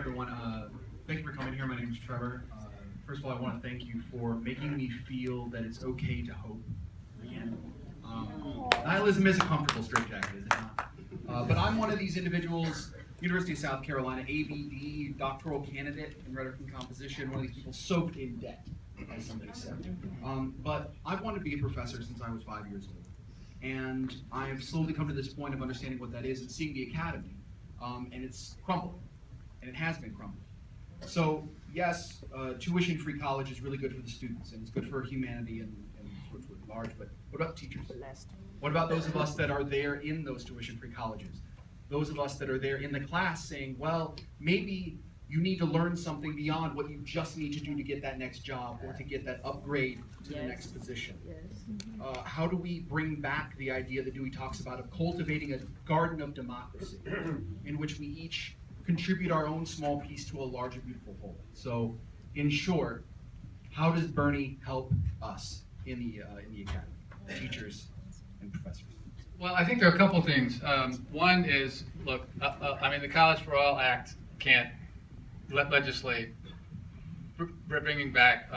everyone. Thank you for coming here. My name is Trevor. First of all, I want to thank you for making me feel that it's okay to hope again. Nihilism is a comfortable straitjacket, is it not? But I'm one of these individuals, University of South Carolina, ABD, doctoral candidate in rhetoric and composition, one of these people soaked in debt, as somebody said. But I've wanted to be a professor since I was 5 years old. And I've slowly come to this point of understanding what that is and seeing the academy. And it's crumbling, and it has been crumbling. So yes, tuition-free college is really good for the students, and it's good for humanity and sorts at large, but what about teachers? What about those of us that are there in those tuition-free colleges? Those of us that are there in the class saying, well, maybe you need to learn something beyond what you just need to do to get that next job or to get that upgrade to the next position. How do we bring back the idea that Dewey talks about of cultivating a garden of democracy in which we each contribute our own small piece to a larger, beautiful whole? So, in short, how does Bernie help us in the academy, teachers and professors? Well, I think there are a couple of things. One is, look, I mean, the College for All Act can't legislate bringing back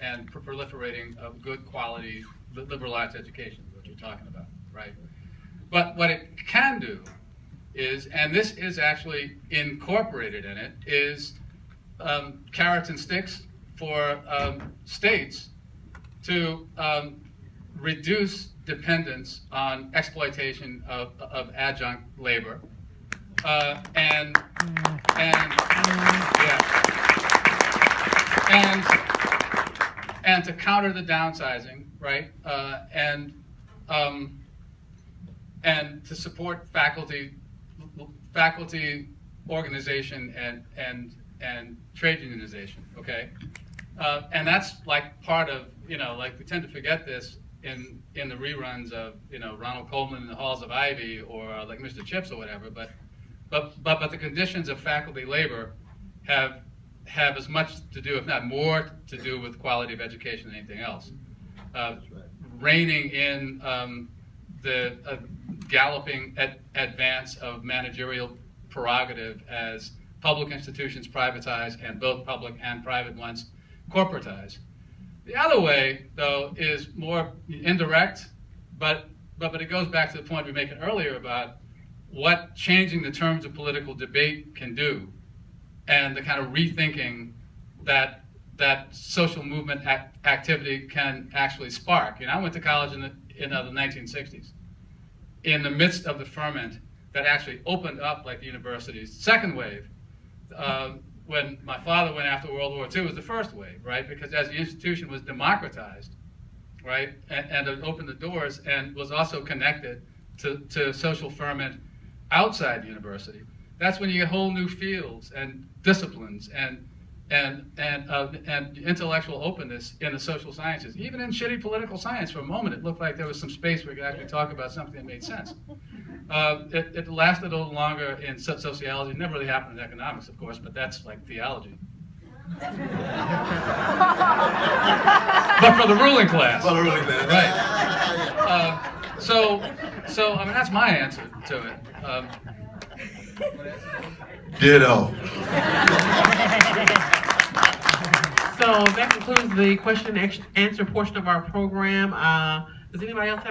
and proliferating of good quality liberal arts education, what you're talking about, right? But what it can do is, and this is actually incorporated in it, is carrots and sticks for states to reduce dependence on exploitation of adjunct labor, and to counter the downsizing, right? And to support faculty organization and trade unionization, okay? And that's like part of, like we tend to forget this in the reruns of, Ronald Colman in the Halls of Ivy or like Mr. Chips or whatever, but the conditions of faculty labor have as much to do, if not more, to do with quality of education than anything else. Reining in the galloping advance of managerial prerogative as public institutions privatize and both public and private ones corporatize. The other way, though, is more indirect, but it goes back to the point we were making earlier about what changing the terms of political debate can do, and the kind of rethinking that social movement activity can actually spark. I went to college in the 1960s, in the midst of the ferment that actually opened up, like the university's second wave. When my father went after World War II, was the first wave, right? Because as the institution was democratized, right, and it opened the doors and was also connected to social ferment outside the university, that's when you get whole new fields and disciplines and intellectual openness in the social sciences. Even in shitty political science, for a moment, it looked like there was some space where we could actually talk about something that made sense. It lasted a little longer in sociology. It never really happened in economics, of course, but that's like theology. But for the ruling class. For the ruling class. Right. So I mean, that's my answer to it. Ditto. So that concludes the question and answer portion of our program. Does anybody else have